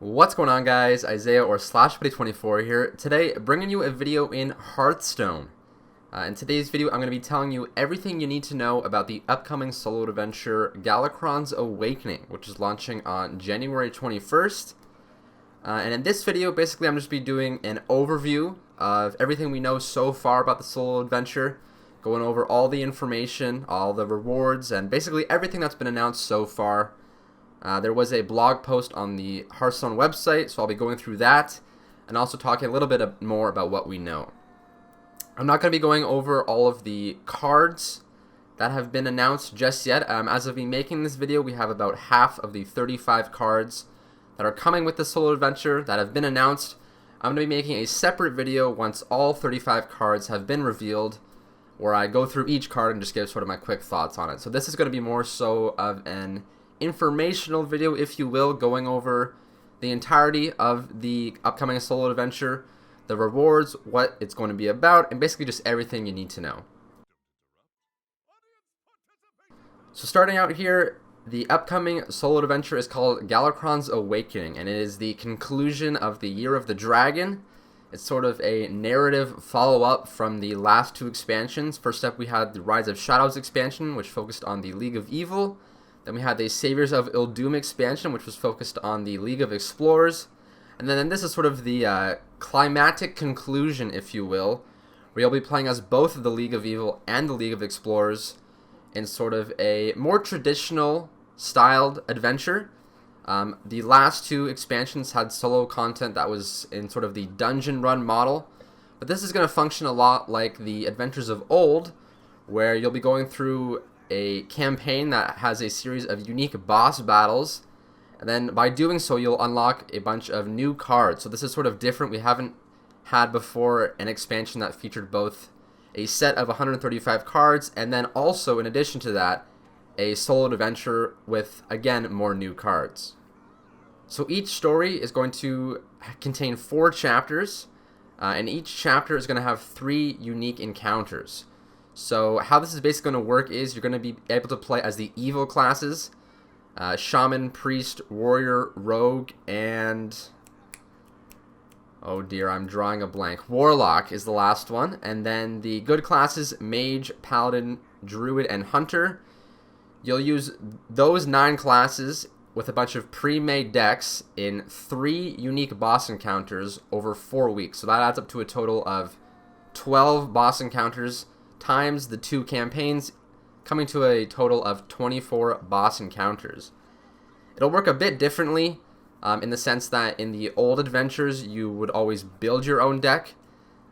What's going on, guys? Isaiah or /Buddy24 here. Today, bringing you a video in Hearthstone. In today's video, I'm going to be telling you everything you need to know about the upcoming solo adventure Galakrond's Awakening, which is launching on January 21st. And in this video, basically, I'm just be doing an overview of everything we know so far about the solo adventure, going over all the information, all the rewards, and basically everything that's been announced so far. There was a blog post on the Hearthstone website, so I'll be going through that and also talking a little bit more about what we know. I'm not going to be going over all of the cards that have been announced just yet. As of me making this video, we have about half of the 35 cards that are coming with the solo adventure that have been announced. I'm going to be making a separate video once all 35 cards have been revealed, where I go through each card and just give sort of my quick thoughts on it. So this is going to be more so of an informational video, if you will, going over the entirety of the upcoming solo adventure, the rewards, what it's going to be about, and basically just everything you need to know. So starting out here, the upcoming solo adventure is called Galakrond's Awakening, and it is the conclusion of the Year of the Dragon. It's sort of a narrative follow-up from the last two expansions. First up, we had the Rise of Shadows expansion, which focused on the League of Evil. Then we had the Saviors of Ildum expansion, which was focused on the League of Explorers. And then this is sort of the climatic conclusion, if you will, where you'll be playing as both the League of Evil and the League of Explorers in sort of a more traditional styled adventure. The last two expansions had solo content that was in sort of the dungeon run model, but this is going to function a lot like the adventures of old, where you'll be going through a campaign that has a series of unique boss battles, and then by doing so you'll unlock a bunch of new cards. So this is sort of different. We haven't had before an expansion that featured both a set of 135 cards and then also, in addition to that, a solo adventure with, again, more new cards. So each story is going to contain 4 chapters, and each chapter is going to have 3 unique encounters. So how this is basically going to work is you're going to be able to play as the evil classes, Shaman, Priest, Warrior, Rogue, and, oh dear, I'm drawing a blank, Warlock is the last one. And then the good classes, Mage, Paladin, Druid, and Hunter. You'll use those 9 classes with a bunch of pre-made decks in 3 unique boss encounters over 4 weeks. So that adds up to a total of 12 boss encounters times the 2 campaigns, coming to a total of 24 boss encounters. It'll work a bit differently in the sense that in the old adventures you would always build your own deck,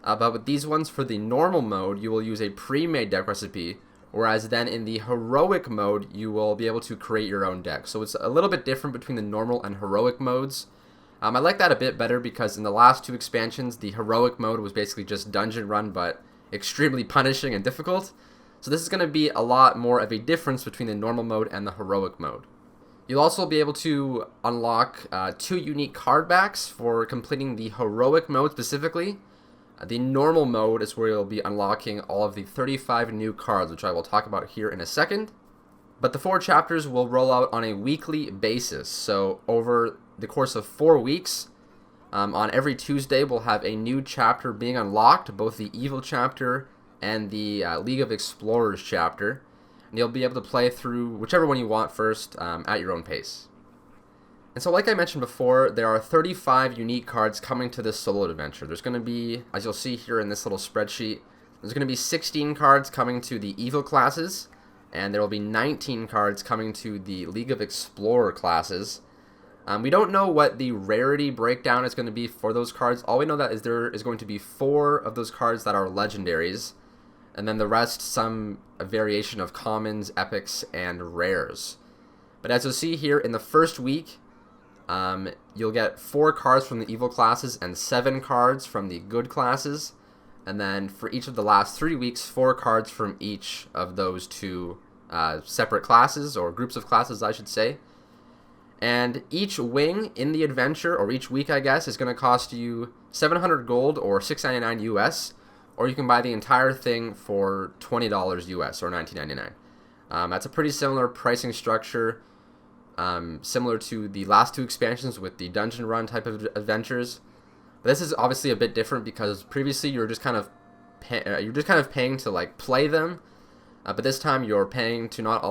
but with these ones for the normal mode you will use a pre-made deck recipe, whereas then in the heroic mode you will be able to create your own deck. So it's a little bit different between the normal and heroic modes. I like that a bit better because in the last 2 expansions the heroic mode was basically just dungeon run but extremely punishing and difficult. So this is going to be a lot more of a difference between the normal mode and the heroic mode. You'll also be able to unlock 2 unique card backs for completing the heroic mode specifically. The normal mode is where you'll be unlocking all of the 35 new cards, which I will talk about here in a second. But the 4 chapters will roll out on a weekly basis. So over the course of 4 weeks, on every Tuesday, we'll have a new chapter being unlocked, both the Evil chapter and the League of Explorers chapter. And you'll be able to play through whichever one you want first at your own pace. And so like I mentioned before, there are 35 unique cards coming to this solo adventure. There's going to be, as you'll see here in this little spreadsheet, there's going to be 16 cards coming to the Evil classes, and there will be 19 cards coming to the League of Explorer classes. We don't know what the rarity breakdown is going to be for those cards. All we know that is there is going to be 4 of those cards that are legendaries, and then the rest some variation of commons, epics, and rares. But as you'll see here, in the first week, you'll get 4 cards from the evil classes and 7 cards from the good classes. And then for each of the last 3 weeks, 4 cards from each of those 2 separate classes, or groups of classes, I should say. And each wing in the adventure, or each week I guess, is going to cost you 700 gold or $6.99 US, or you can buy the entire thing for $20 US or $19.99. That's a pretty similar pricing structure similar to the last two expansions with the dungeon run type of adventures. But this is obviously a bit different because previously you were just kind of paying to like play them, but this time you're paying to not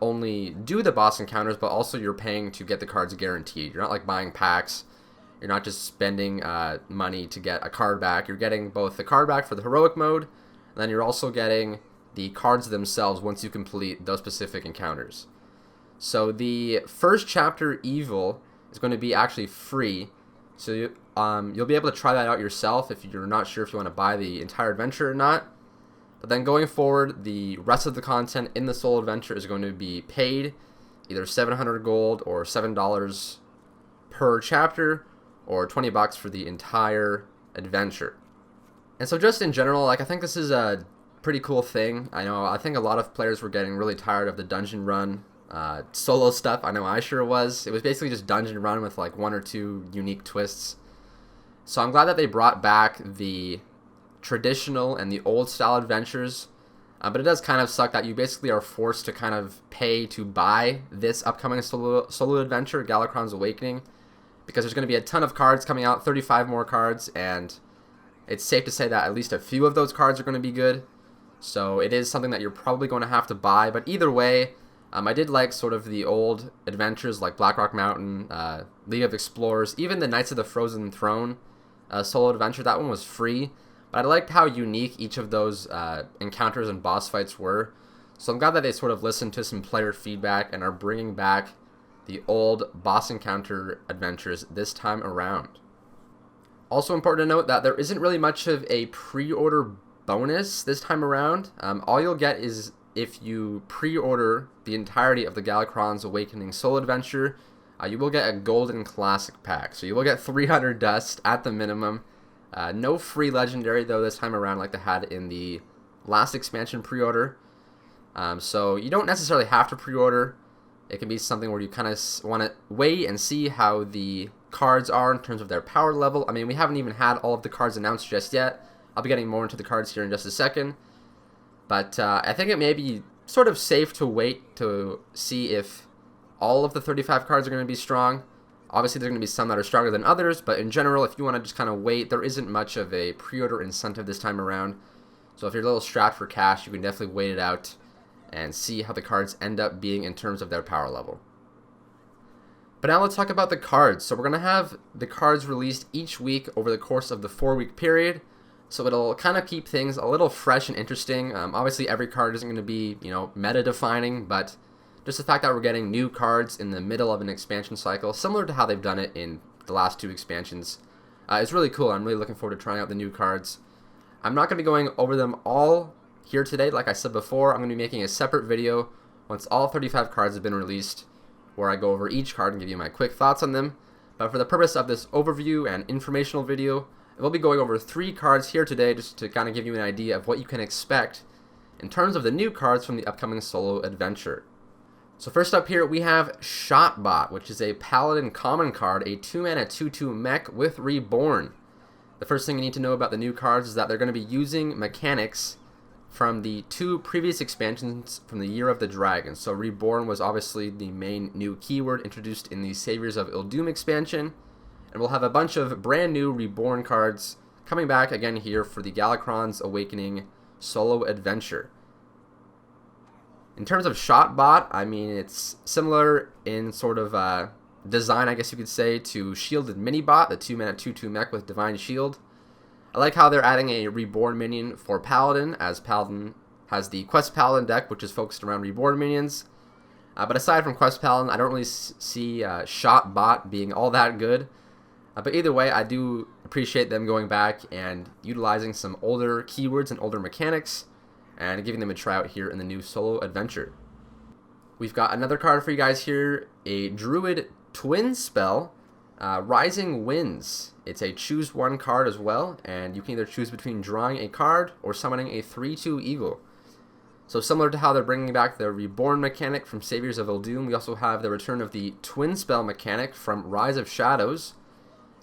only do the boss encounters, but also you're paying to get the cards guaranteed. You're not like buying packs. You're not just spending money to get a card back. You're getting both the card back for the heroic mode, and then you're also getting the cards themselves once you complete those specific encounters. So the first chapter, Evil, is going to be actually free. So you'll be able to try that out yourself if you're not sure if you want to buy the entire adventure or not. But then going forward, the rest of the content in the solo adventure is going to be paid, either 700 gold or $7 per chapter, or 20 bucks for the entire adventure. And so just in general, like, I think this is a pretty cool thing. I think a lot of players were getting really tired of the dungeon run solo stuff. I know I sure was. It was basically just dungeon run with like one or two unique twists. So I'm glad that they brought back the traditional and the old style adventures, but it does kind of suck that you basically are forced to kind of pay to buy this upcoming solo adventure, Galakrond's Awakening, because there's going to be a ton of cards coming out, 35 more cards, and it's safe to say that at least a few of those cards are going to be good. So it is something that you're probably going to have to buy, but either way, I did like sort of the old adventures like Blackrock Mountain, League of Explorers, even the Knights of the Frozen Throne solo adventure. That one was free, but I liked how unique each of those encounters and boss fights were. So I'm glad that they sort of listened to some player feedback and are bringing back the old boss encounter adventures this time around. Also important to note that there isn't really much of a pre-order bonus this time around. All you'll get is if you pre-order the entirety of the Galakrond's Awakening solo adventure, you will get a golden classic pack. So you will get 300 dust at the minimum. No free legendary though this time around like they had in the last expansion pre-order. So you don't necessarily have to pre-order. It can be something where you kind of want to wait and see how the cards are in terms of their power level. I mean, we haven't even had all of the cards announced just yet. I'll be getting more into the cards here in just a second. But I think it may be sort of safe to wait to see if all of the 35 cards are going to be strong. Obviously, there's going to be some that are stronger than others, but in general, if you want to just kind of wait, there isn't much of a pre-order incentive this time around. So if you're a little strapped for cash, you can definitely wait it out and see how the cards end up being in terms of their power level. But now let's talk about the cards. So we're going to have the cards released each week over the course of the 4-week period. So it'll kind of keep things a little fresh and interesting. Obviously, every card isn't going to be, meta-defining, but just the fact that we're getting new cards in the middle of an expansion cycle, similar to how they've done it in the last two expansions, is really cool. I'm really looking forward to trying out the new cards. I'm not going to be going over them all here today. Like I said before, I'm going to be making a separate video once all 35 cards have been released, where I go over each card and give you my quick thoughts on them. But for the purpose of this overview and informational video, we'll be going over 3 cards here today just to kind of give you an idea of what you can expect in terms of the new cards from the upcoming solo adventure. So first up here we have Shopbot, which is a Paladin common card, a 2-mana 2/2 mech with Reborn. The first thing you need to know about the new cards is that they're going to be using mechanics from the 2 previous expansions from the Year of the Dragon. So Reborn was obviously the main new keyword introduced in the Saviors of Ildum expansion. And we'll have a bunch of brand new Reborn cards coming back again here for the Galakrond's Awakening solo adventure. In terms of Shopbot, I mean, it's similar in sort of design, I guess you could say, to Shielded Minibot, the 2-mana 2/2 mech with Divine Shield. I like how they're adding a Reborn minion for Paladin, as Paladin has the Quest Paladin deck, which is focused around Reborn minions. But aside from Quest Paladin, I don't really see Shopbot being all that good. But either way, I do appreciate them going back and utilizing some older keywords and older mechanics and giving them a try out here in the new solo adventure. We've got another card for you guys here, a Druid Twin spell, Rising Winds. It's a choose one card as well, and you can either choose between drawing a card or summoning a 3/2 eagle. So similar to how they're bringing back the Reborn mechanic from Saviors of Ildum, we also have the return of the Twin spell mechanic from Rise of Shadows.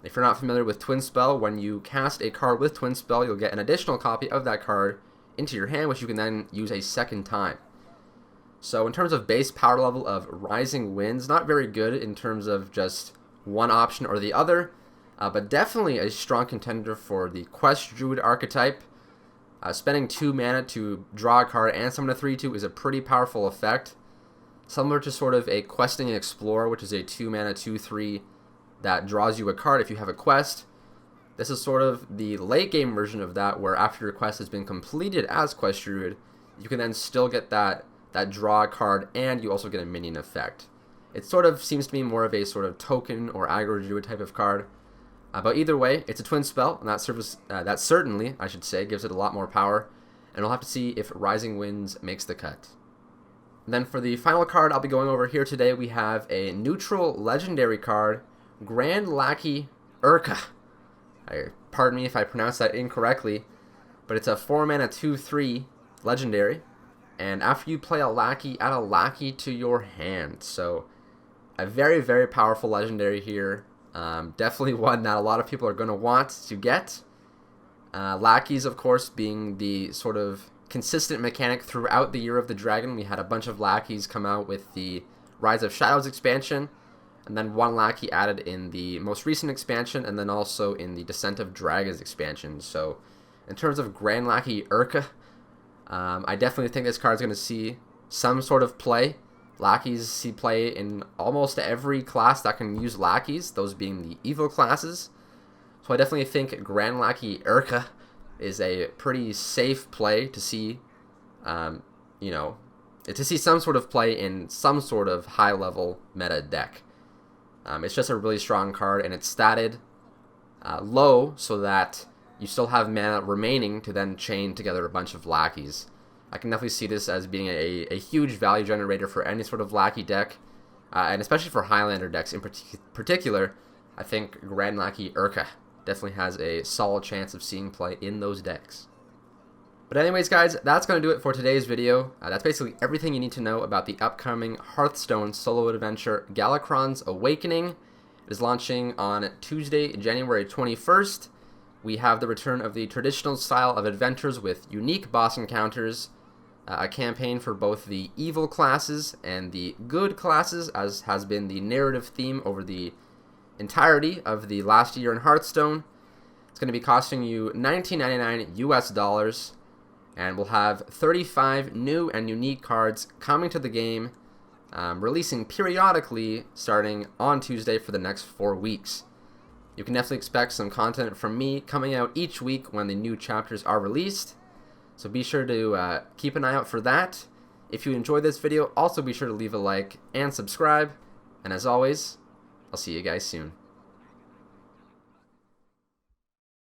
If you're not familiar with Twin Spell, when you cast a card with Twin Spell, you'll get an additional copy of that card into your hand, which you can then use a second time. So in terms of base power level of Rising Winds, not very good in terms of just one option or the other, but definitely a strong contender for the Quest Druid archetype. Spending 2 mana to draw a card and summon a 3/2 is a pretty powerful effect. Similar to sort of a Questing Explorer, which is a 2 mana 2/3 that draws you a card if you have a quest. This is sort of the late game version of that, where after your quest has been completed as Quest Druid, you can then still get that draw card, and you also get a minion effect. It sort of seems to be more of a sort of token or aggro druid type of card. But either way, it's a twin spell, and that certainly, I should say, gives it a lot more power. And we'll have to see if Rising Winds makes the cut. And then for the final card I'll be going over here today, we have a neutral legendary card, Grand Lackey Orca. Pardon me if I pronounce that incorrectly, but it's a 4 mana 2/3 legendary. And after you play a Lackey, add a Lackey to your hand. So a very, very powerful legendary here. Definitely one that a lot of people are going to want to get. Lackeys, of course, being the sort of consistent mechanic throughout the Year of the Dragon. We had a bunch of Lackeys come out with the Rise of Shadows expansion, and then 1 Lackey added in the most recent expansion, and then also in the Descent of Dragons expansion. So in terms of Grand Lackey Orca, I definitely think this card is going to see some sort of play. Lackeys see play in almost every class that can use Lackeys, those being the evil classes. So I definitely think Grand Lackey Orca is a pretty safe play to see, to see some sort of play in some sort of high-level meta deck. It's just a really strong card, and it's statted low so that you still have mana remaining to then chain together a bunch of Lackeys. I can definitely see this as being a huge value generator for any sort of Lackey deck, and especially for Highlander decks in particular. I think Grand Lackey Orca definitely has a solid chance of seeing play in those decks. But anyways, guys, that's going to do it for today's video. That's basically everything you need to know about the upcoming Hearthstone solo adventure, Galakrond's Awakening. It is launching on Tuesday, January 21st. We have the return of the traditional style of adventures with unique boss encounters, a campaign for both the evil classes and the good classes, as has been the narrative theme over the entirety of the last year in Hearthstone. It's going to be costing you $19.99 US, and we'll have 35 new and unique cards coming to the game, releasing periodically starting on Tuesday for the next 4 weeks. You can definitely expect some content from me coming out each week when the new chapters are released. So be sure to keep an eye out for that. If you enjoyed this video, also be sure to leave a like and subscribe. And as always, I'll see you guys soon.